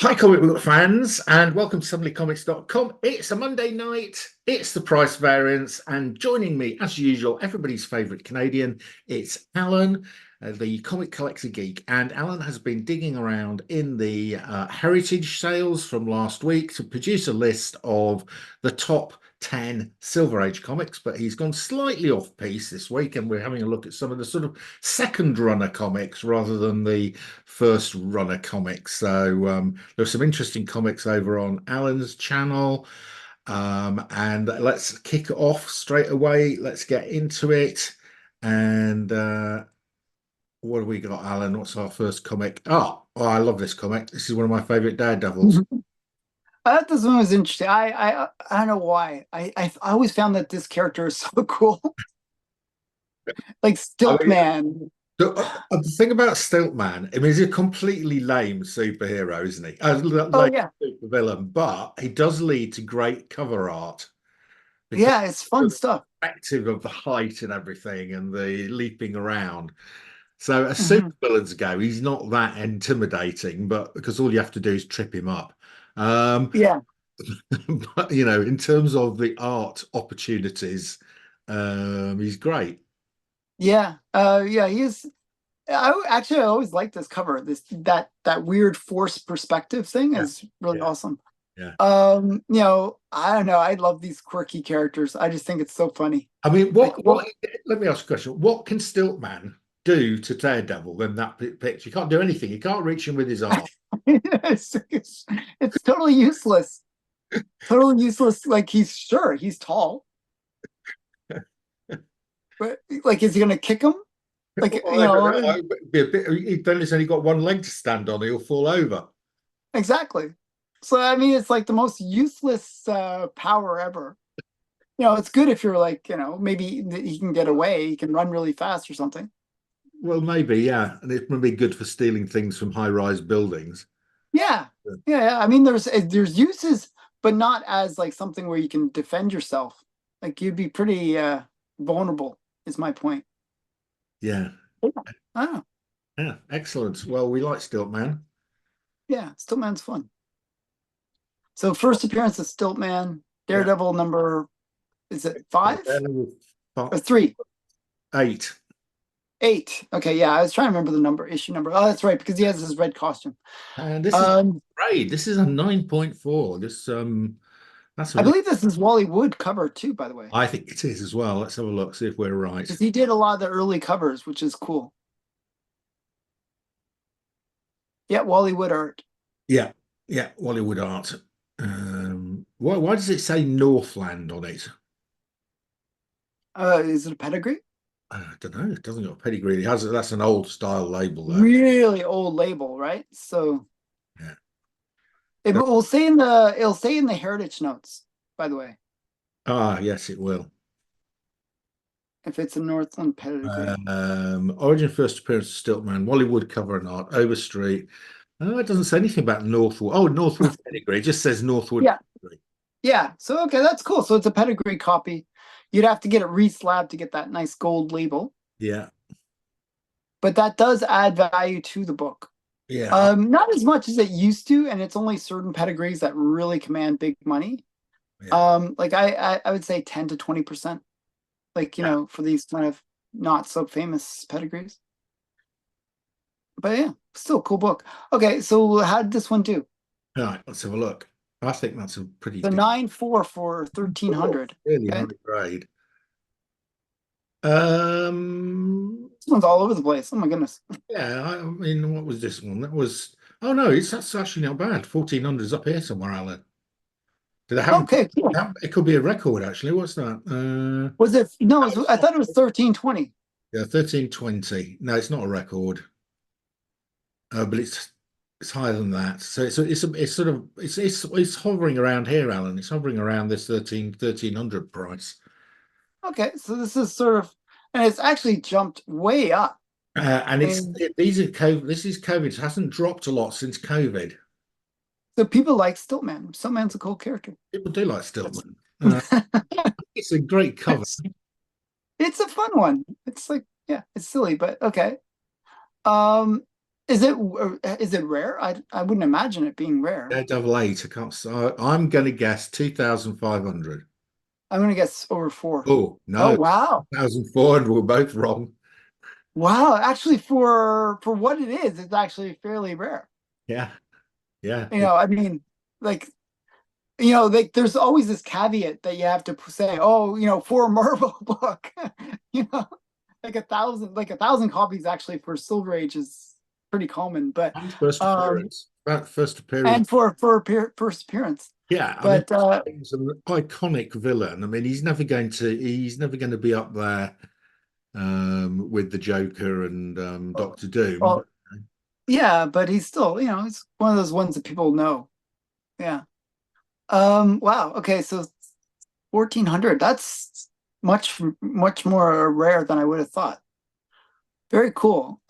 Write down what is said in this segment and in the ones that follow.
Hi, comic book fans, and welcome to suddenlycomics.com. It's a Monday night, it's the price variance, and joining me, as usual, everybody's favourite Canadian, it's Alan, the comic collector geek. And Alan has been digging around in the heritage sales from last week to produce a list of the top 10 Silver Age comics, but he's gone slightly off piece this week, and we're having a look at some of the sort of second runner comics rather than the first runner comics. So there's some interesting comics over on Alan's channel. And let's kick it off straight away. Let's get into it. And what have we got, Alan? What's our first comic? Oh, I love this comic. This is one of my favorite Daredevils. I thought this one was interesting. I don't know why. I always found that this character is so cool. Like I Stilt mean, Man. the thing about Stiltman, I mean, he's a completely lame superhero, isn't he? A Oh lame yeah. villain, but he does lead to great cover art because Yeah, it's fun of the stuff. perspective of the height and everything and the leaping around. So as Hmm. supervillains go, he's not that intimidating, but because all you have to do is trip him up. Um, Yeah. but in terms of the art opportunities, he's great. Yeah. Yeah, he is. I always like this cover. That weird forced perspective thing Yeah, is really yeah, awesome. yeah. I don't know. I love these quirky characters. I just think it's so funny. I mean, Like what let me ask a question. What can Stiltman do to Daredevil in that picture? He can't do anything. He can't reach him with his arm. it's totally useless. Totally useless. Like he's tall. But like, is he gonna kick him? Like, Well, I don't know. It'd be a bit, then he's only got one leg to stand on. He'll fall over. exactly. So I mean, it's like the most useless power ever. It's good if you're like, maybe he can get away, he can run really fast or something. Well, maybe, yeah. And it would be good for stealing things from high-rise buildings. Yeah, yeah. Yeah. I mean, there's uses, but not as like something where you can defend yourself. Like you'd be pretty vulnerable, is my point. Yeah. Yeah. Oh, Yeah. Excellent. Well, we like Stiltman. yeah. Stiltman's fun. So first appearance of Stiltman, Yeah. Daredevil number, is it And five then we've or got three? eight. Eight. Okay, yeah, I was trying to remember the number, issue number. Oh, that's right, because he has his red costume. And this is Um, great. This is a 9.4. That's a I really, believe this is Wally Wood cover too, by the way, I think it is as well. Let's have a look, see if we're right. because he did a lot of the early covers, which is cool. Yeah, Wally Wood art. Yeah. Yeah. Hollywood art. Why does it say Northland on it? Is it a pedigree? I don't know. It doesn't got a pedigree. It has that's an old style label though. Really old label, right? So Yeah. it'll say in the heritage notes, by the way, Yes, it will. if it's a Northland pedigree. Origin first appearance of Stiltman, Wally Wood cover and art, Overstreet. Oh, it doesn't say anything about Northwood. Oh, Northwood pedigree. It just says Northwood Yeah, pedigree. yeah. So okay, that's cool. So it's a pedigree copy. You'd have to get it reslabbed to get that nice gold label, Yeah, but that does add value to the book. yeah, Not as much as it used to, and it's only certain pedigrees that really command big money. yeah, Like I would say 10 to 20%, like yeah. for these kind of not so famous pedigrees. But yeah, still a cool book. Okay, so how did this one do? All right, let's have a look. I think that's a pretty So good, 9.4 for oh, 1,300. really high Okay, grade. this one's all over the place. Oh my goodness. Yeah, I mean, what was this one? That was, oh no, that's actually not bad. 1400 is up here somewhere, Alan. Did they haven't put, Okay, cool. it could be a record actually. What's that? Was it? No, No, it's I not. thought it was 1320. Yeah, 1320. No, it's not a record. But it's higher than that. So it's sort of it's hovering around here, Alan. It's hovering around this 1300 price. Okay, so this is sort of, and it's actually jumped way up. And I mean, these are COVID. This is COVID. It hasn't dropped a lot since COVID. so people like Stiltman. Stiltman's a cool character. People do like It's, Stillman. It's a great cover. it's it's a fun one. It's like, yeah, it's silly, but okay. Um, is it rare? I wouldn't imagine it being rare. Daredevil 8, I can't, so I'm going to guess 2,500. I'm gonna guess over four. Oh, Oh no, wow. 2,400. We're both wrong. Wow, actually for what it is, it's actually fairly rare. Yeah, yeah. I mean, like like there's always this caveat that you have to say, oh, for a Marvel book, you know, like a thousand copies actually for Silver Age is pretty common, but And first um, appearance. That first appearance. and for first appearance, Yeah, I mean, but he's an iconic villain. I mean, he's never going to be up there with the Joker and Doctor Doom. well, yeah, but he's still, he's one of those ones that people know. Yeah. Wow. Okay, so 1400. That's much more rare than I would have thought. Very cool.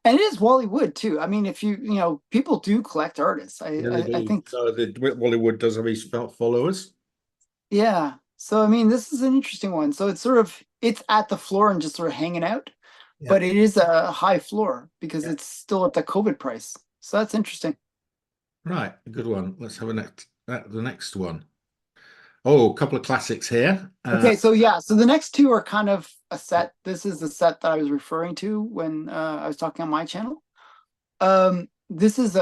And it is Wally Wood too. I mean, if people do collect artists. Yeah, they I do. think, So the Bollywood does have his followers. yeah. So I mean, this is an interesting one. So it's at the floor and just sort of hanging out, Yeah, but it is a high floor because yeah. it's still at the COVID price. So that's interesting. Right, a good one. Let's have the next one. Oh, a couple of classics here. Okay, so yeah, so the next two are kind of a set. This is the set that I was referring to when I was talking on my channel. This is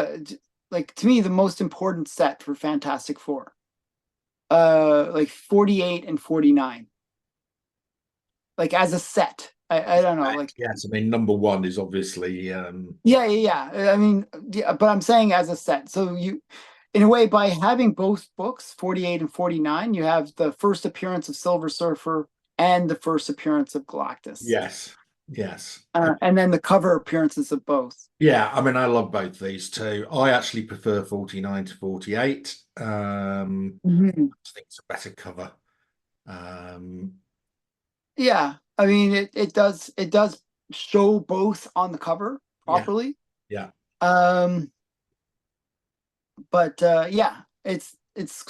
like to me the most important set for Fantastic Four. Like 48 and 49. Like as a set. I don't know, Right. like Yes, I mean number one is obviously yeah. I mean, yeah, but I'm saying as a set. So in a way, by having both books, 48 and 49, you have the first appearance of Silver Surfer and the first appearance of Galactus. yes, yes. And then the cover appearances of both. Yeah, I mean I love both these two. I actually prefer 49 to 48. Mhm. I think it's a better cover. Um, Yeah, I mean it does show both on the cover yeah, properly. yeah, Um, but yeah, it's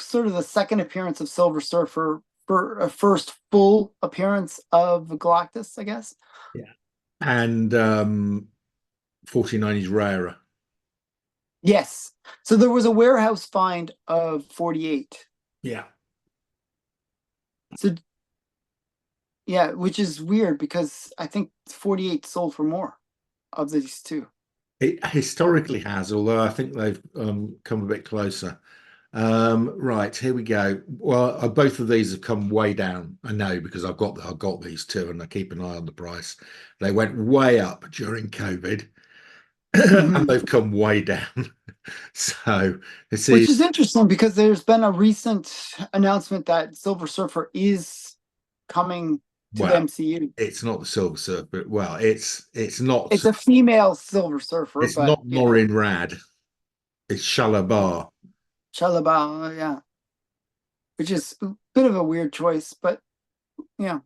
sort of the second appearance of Silver Surfer for a first full appearance of Galactus, I guess. yeah. And 49 is rarer. Yes. So there was a warehouse find of 48. Yeah. So yeah, which is weird because I think 48 sold for more of these two. It historically has, although I think they've come a bit closer. Right, here we go. Well, both of these have come way down. I know because I've got these two, and I keep an eye on the price. They went way up during COVID, and Mhm. they've come way down. So this Which is is interesting because there's been a recent announcement that Silver Surfer is coming to the well, MCU. it's not the Silver Surfer. Well, it's not It's a female Silver Surfer, it's but not Norrin Rad. It's Shalabar. Chalaba, yeah, which is a bit of a weird choice, but yeah.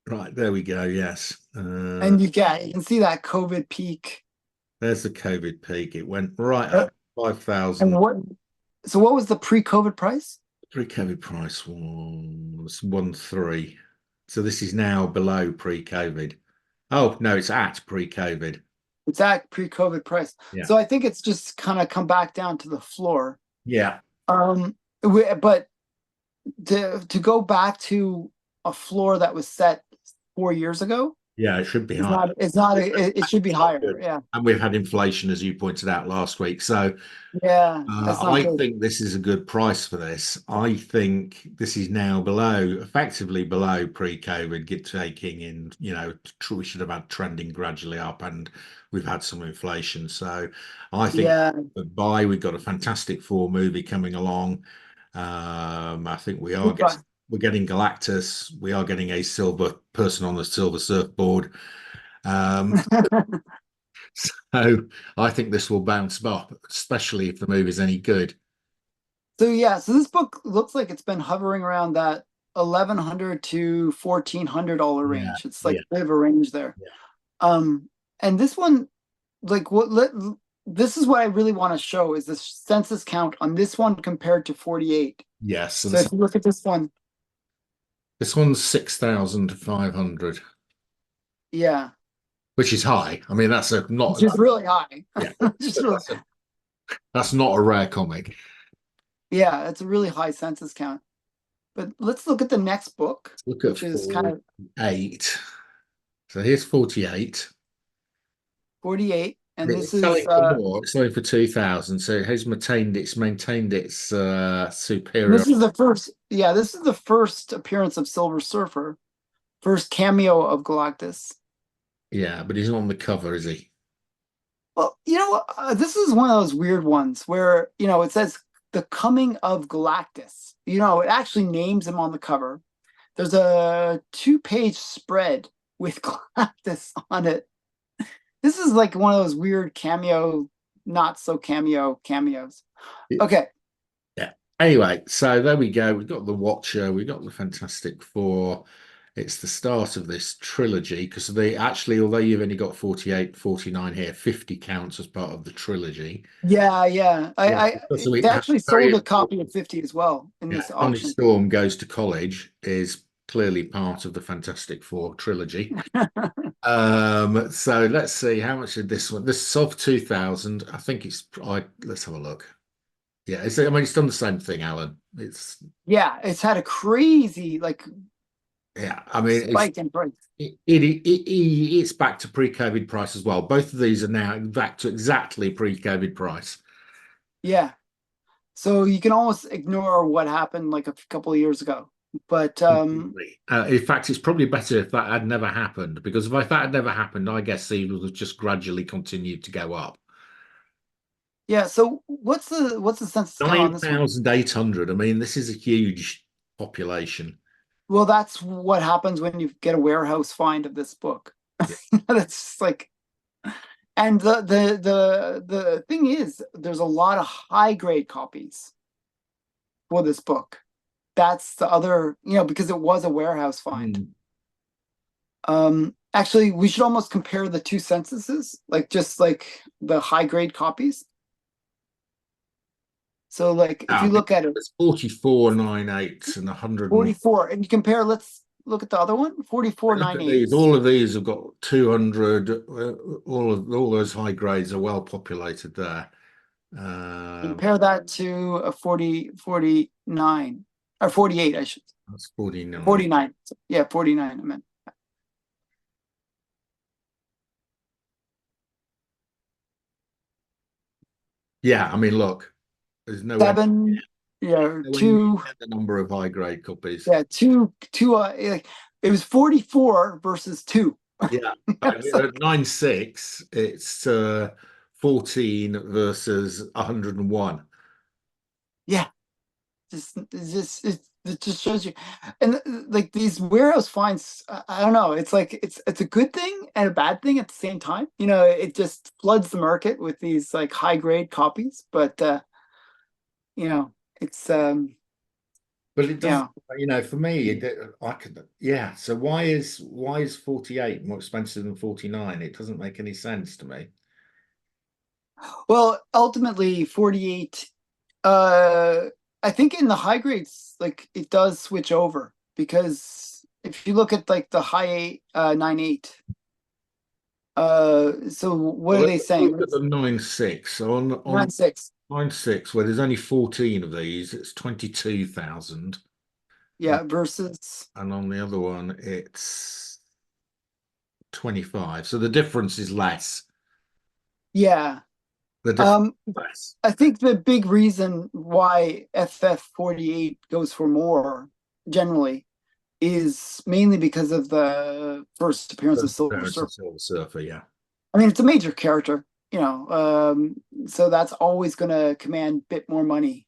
Right, there we go. Yes. And you can see that COVID peak. There's the COVID peak. It went right Uh, up And 5,000. what was the pre-COVID price? Pre-COVID price was 1.3. So this is now below pre-COVID. Oh, no, it's at pre-COVID. It's at pre-COVID price. Yeah. So I think it's just kind of come back down to the floor. Yeah. But to go back to a floor that was set 4 years ago Yeah, it should be is higher. not it's not it should be Not higher. good. Yeah. And we've had inflation, as you pointed out last week. So Yeah, that's not I good. think this is a good price for this. I think this is now effectively below pre-COVID, get taking in, we should have had trending gradually up, and we've had some inflation. So I think Yeah. we've got a Fantastic Four movie coming along. I think Goodbye. we're getting Galactus. We are getting a silver person on the silver surfboard. Um, so I think this will bounce up, especially if the movie's any good. So yeah, so this book looks like it's been hovering around that 1,100 to $1,400 Yeah, range. It's like yeah, a bit of a range there. yeah. And this one, like this is what I really want to show is the census count on this one compared to 48. Yes. So So if you look at this one, this one's 6,500. yeah. which is high. I mean, that's a which not is really high. yeah, Just really, that's not a rare comic. yeah, it's a really high census count. But let's look at the next book, Look at which is kind of 48. So here's 48. 48, and this It's is selling for more. It's selling for 2,000. So it has maintained its superior. this is the first, yeah, this is the first appearance of Silver Surfer, first cameo of Galactus. Yeah, but he's not on the cover, is he? Well, this is one of those weird ones where, it says the coming of Galactus. It actually names him on the cover. There's a 2-page spread with Galactus on it. This is like one of those weird cameo, not so cameo cameos. Okay. Yeah. Anyway, so there we go. We've got the Watcher, we've got the Fantastic Four. It's the start of this trilogy because they actually, although you've only got 48, 49 here, 50 counts as part of the trilogy. Yeah, yeah. Yeah. I Because we they have actually very sold a copy of 50 as well in yeah, this Johnny auction. Storm Goes to College is clearly part of the Fantastic Four trilogy. So let's see how much did this one. This sold for 2,000. I think let's have a look. Yeah, I mean it's done the same thing, Alan. It's Yeah, it's had a crazy like yeah, I mean spike in price. it's back to pre-COVID price as well. Both of these are now back to exactly pre-COVID price. Yeah. So you can almost ignore what happened like a couple of years ago. But Completely. In fact, it's probably better if that had never happened because if that had never happened, I guess these would have just gradually continued to go up. yeah, so what's the census count on this one? 9,800. I mean, this is a huge population. Well, that's what happens when you get a warehouse find of this book. Yeah. That's like, and the thing is, there's a lot of high grade copies for this book. That's the other, because it was a warehouse find. Mm. Actually, we should almost compare the two censuses, like just like the high grade copies. So, like, if you look at it, It's 44.98 and 100 and 44, and you compare, let's look at the other one, look at 44.98. these. All of these have got 200. All those high grades are well populated there. Compare that to a 49 or 48, I should. That's 49. 49. Yeah, 49, I meant. Yeah, I mean, look, there's nowhere, Seven, yeah, nowhere near two, the number of high grade copies. yeah, two, like, it was 44 versus two. Yeah, It's like, at 9.6, it's 14 versus 101. yeah, it just shows you. And like these warehouse finds, I don't know, it's like it's a good thing and a bad thing at the same time. It just floods the market with these like high grade copies, but you know, it's But it you doesn't, know, for me, I could, yeah. So why is 48 more expensive than 49? It doesn't make any sense to me. well, ultimately 48, uh I think in the high grades, like it does switch over because if you look at like the high eight, 9.8, so what Well, are let's they look saying? at the 9.6. So on 9.6. 9.6, where there's only 14 of these, it's 22,000. Yeah, versus And on the other one, it's 25. So the difference is less. yeah. The difference Um, is less. I think the big reason why FF48 goes for more generally is mainly because of the first appearance of First Silver appearance of Surfer. Silver Surfer, yeah. I mean, it's a major character, so that's always going to command a bit more money.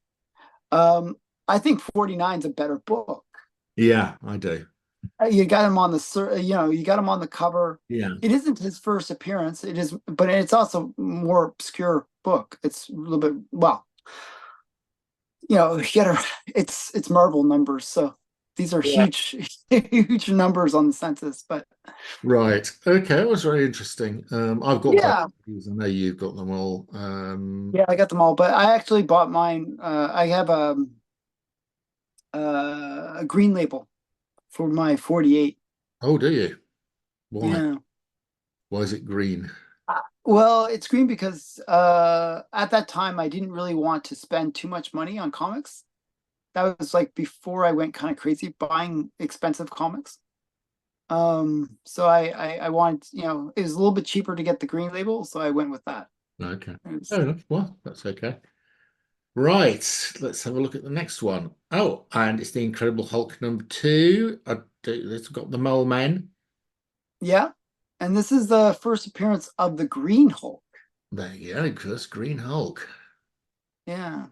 Um, I think 49 is a better book. Yeah, I do. You got him on you got him on the cover. Yeah. It isn't his first appearance. It is, but it's also more obscure book. It's a little bit, well, you gotta, it's Marvel numbers, so these are Yeah. huge, huge numbers on the census. But Right. Okay, that was very interesting. I've got both yeah, of these. I know you've got them all. yeah, I got them all. But I actually bought mine. I have a green label for my 48. Oh, do you? Why? Yeah. Why is it green? Well, it's green because at that time I didn't really want to spend too much money on comics. That was like before I went kind of crazy buying expensive comics. So I wanted, it was a little bit cheaper to get the green label, so I went with that. Okay. It was- Fair enough. Well, that's okay. Right. Let's have a look at the next one. Oh, and it's the Incredible Hulk #2. It's got the Mole Men. yeah. And this is the first appearance of the Green Hulk. There you go, Chris. Green Hulk. Yeah.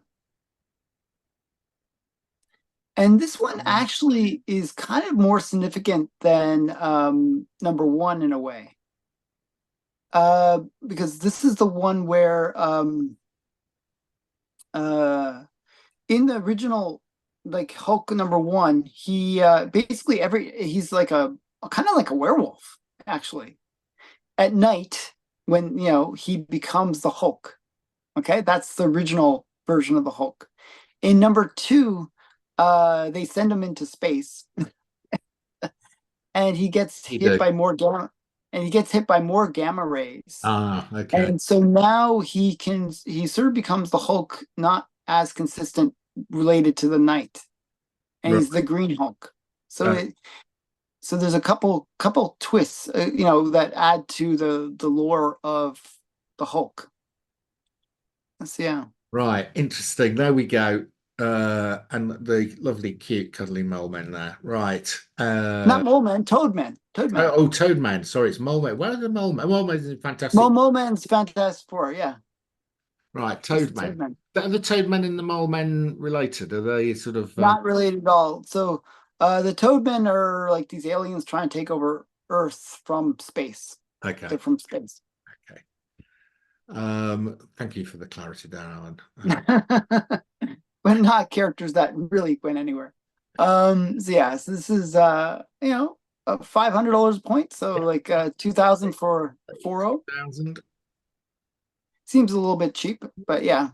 And this one actually is kind of more significant than number one in a way. Because this is the one where uh in the original like Hulk number one, he basically he's like a kind of like a werewolf, actually. At night, when he becomes the Hulk. Okay, that's the original version of the Hulk. In number two, they send him into space and he gets You hit do. by more gamma and he gets hit by more gamma rays. Ah, okay. And so now he sort of becomes the Hulk, not as consistent related to the night. And he's the Right. Green Hulk. So Uh, so there's a couple twists, that add to the lore of the Hulk. So, yeah. right. Interesting. There we go. And the lovely, cute, cuddly Mole Men there. Right. Not Mole Man, Toad Man. Toad Man. Toad Man. Sorry, it's Mole Man. Where are the Mole Man? Mole Man is fantastic. Mole Man's Fantastic Four, yeah. Right, This is Toad Toad Man. Man. Are the Toad Men and the Mole Men related? Are they sort of Not related at all. So the Toadmen are like these aliens trying to take over Earth from space. okay? They're from space. Okay. Thank you for the clarity there, Alan. But not characters that really went anywhere. So yeah, so this is $500 a point, so like 2,000 for 4-0. 2000. Seems a little bit cheap, but yeah.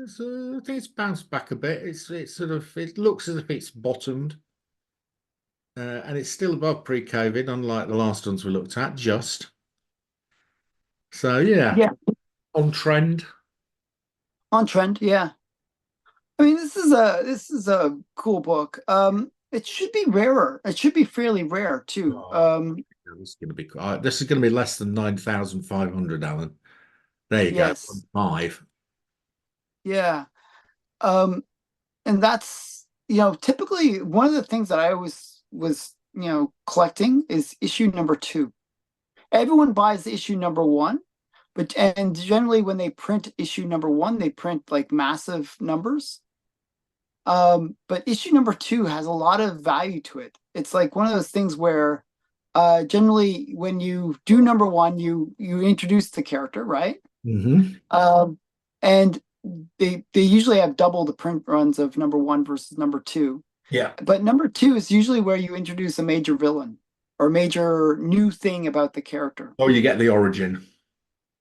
So I think it's bounced back a bit. It's sort of it looks as if it's bottomed, and it's still above pre-COVID, unlike the last ones we looked at. Just so, yeah, Yeah, on trend. on trend, yeah. I mean, this is a cool book. It should be rarer. It should be fairly rare too. Oh, this is going to be this is going to be less than 9,500, Alan. There you go, Yes, 5. yeah. Um, and that's typically one of the things that I always was collecting is issue number two. Everyone buys issue number one, but and generally when they print issue number one, they print like massive numbers. But issue number two has a lot of value to it. It's like one of those things where generally when you do number one, you introduce the character, right? Hmm. And they usually have double the print runs of number one versus number two. Yeah. But number two is usually where you introduce a major villain or major new thing about the character, Or you get the origin.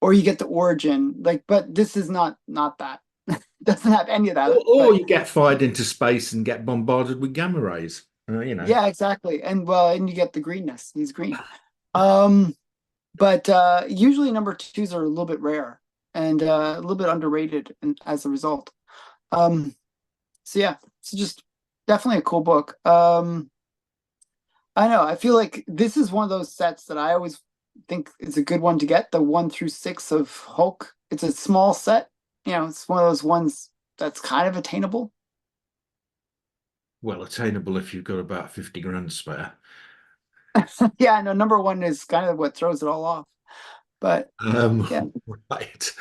or you get the origin. Like, but this is not that. Doesn't have any of that. Or But you get fired into space and get bombarded with gamma rays. yeah, exactly. And well, and you get the greenness. He's green. Um, but usually number twos are a little bit rare and a little bit underrated, and as a result. Um, so yeah, it's just definitely a cool book. I know. I feel like this is one of those sets that I always think is a good one to get. The 1 through 6 of Hulk. It's a small set. It's one of those ones that's kind of attainable. Well, attainable if you've got about 50 grand spare. Yeah, I know. Number one is kind of what throws it all off. But yeah, Right.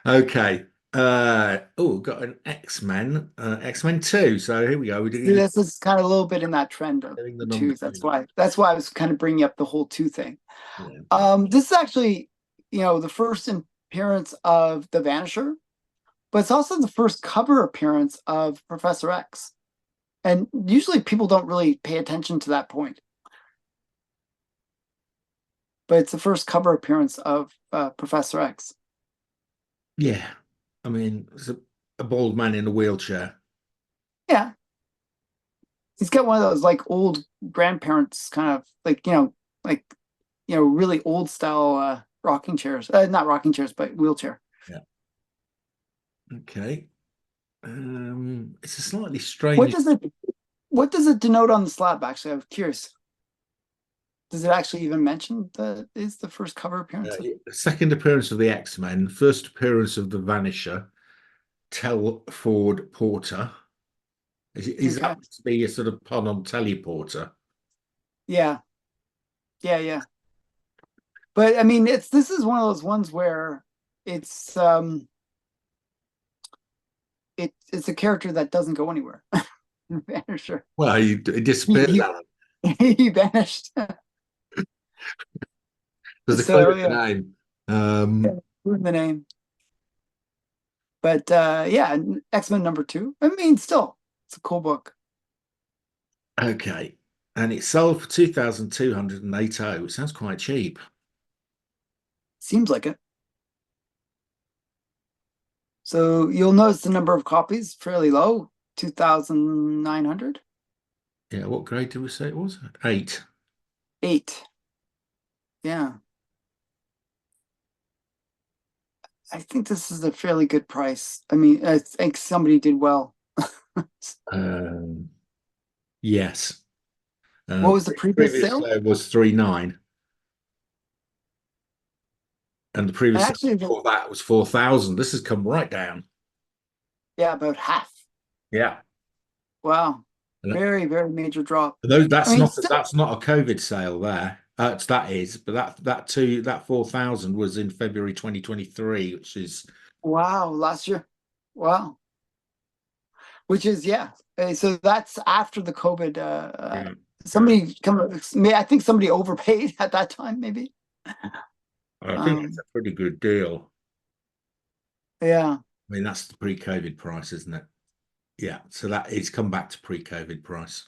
Okay. Got an X-Men, X-Men 2. So here we go. We're see, doing this is kind of a little bit in that trend of the the number twos. That's two. why. That's why I was kind of bringing up the whole two thing. Yeah. This is actually, the first appearance of the Vanisher, but it's also the first cover appearance of Professor X. And usually people don't really pay attention to that point. But it's the first cover appearance of Professor X. Yeah. I mean, it's a bald man in a wheelchair. Yeah. He's got one of those like old grandparents kind of like, like really old style rocking chairs. Not rocking chairs, but wheelchair. Yeah. Okay. It's a slightly What strange. does it what does it denote on the slab, actually? I'm curious. Does it actually even mention that is the first cover appearance of? Second appearance of the X-Men, first appearance of the Vanisher, Telford Porter. Is Okay. that to be a sort of pun on teleporter? Yeah. Yeah, yeah. But I mean, this is one of those ones where it's it's a character that doesn't go anywhere. Vanisher. Well, he He disappeared, Alan. he vanished. There's a clue So in the yeah, name. who's the name? But yeah, X-Men number two. I mean, still, it's a cool book. Okay. And it sold for 2,280. It sounds quite cheap. Seems like it. So you'll notice the number of copies fairly low, 2,900. Yeah, what grade did we say it was? 8. 8. Yeah. I think this is a fairly good price. I mean, I think somebody did well. Um, yes. What was the previous Previous sale? sale was 3,900. And the And previous sale actually, before that was 4,000. This has come right down. yeah, about half. Yeah. Wow. And Very, very major drop. I that's mean, not still, that's not a COVID sale there. That is, but that 4,000 was in February 2023, which is wow, last year. Wow. Which is, yeah. So that's after the COVID. yeah, yeah. Somebody I think somebody overpaid at that time, maybe. I think that's Um, a pretty good deal. yeah. I mean, that's the pre-COVID price, isn't it? Yeah. So that it's come back to pre-COVID price.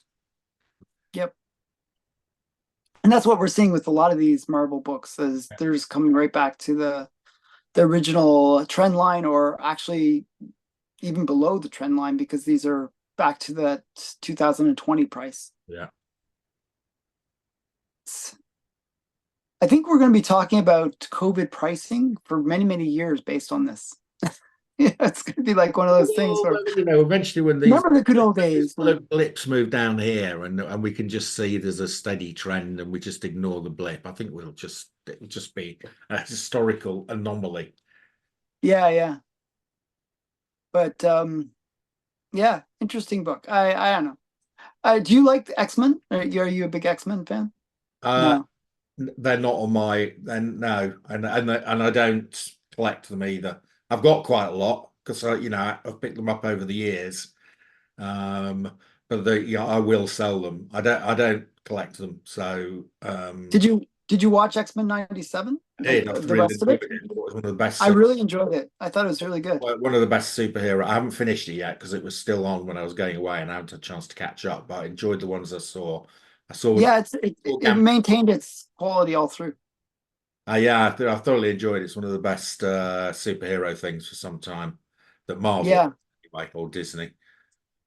Yep. And that's what we're seeing with a lot of these Marvel books, is they're just coming right back to the original trend line, or actually even below the trend line, because these are back to the 2020 price. Yeah. I think we're going to be talking about COVID pricing for many, many years based on this. Yeah, it's going to be like one of those things Well, where, eventually when these remember the good old days when, blips move down here and we can just see there's a steady trend and we just ignore the blip, I think it'll just be a historical anomaly. yeah, yeah. But yeah, interesting book. I don't know. Do you like X-Men? Are you a big X-Men fan? Uh, No. they're not on my then no, and I don't collect them either. I've got quite a lot because I've picked them up over the years. Um, but I will sell them. I don't collect them. So Did you watch X-Men 97? I did. I've The really rest of enjoyed it? it. It was one of the best I really enjoyed it. I thought it was really good. one of the best superhero. I haven't finished it yet because it was still on when I was going away and I haven't had a chance to catch up. But I enjoyed the ones I saw. I saw, Yeah, it Gam maintained its quality all through. yeah, I thoroughly enjoyed it. It's one of the best superhero things for some time that Marvel, Yeah. anyway, or Disney.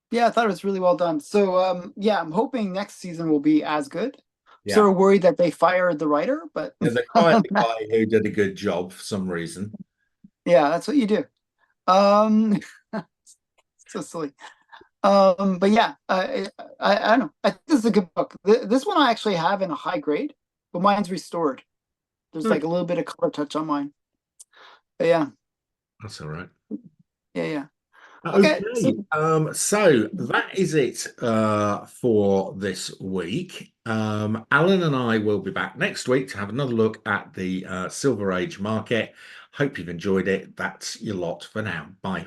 Yeah, I thought it was really well done. So yeah, I'm hoping next season will be as good. Yeah. Sort of worried that they fired the writer, but Yeah, they fired the guy who did a good job for some reason. yeah, that's what you do. Um, so silly. But yeah, I don't know. I think this is a good book. This one I actually have in a high grade, but mine's restored. There's like Good. a little bit of color touch on mine. But yeah, That's all right. yeah, yeah. Okay, so Okay, so that is it for this week. Alan and I will be back next week to have another look at the Silver Age market. Hope you've enjoyed it. That's your lot for now. Bye.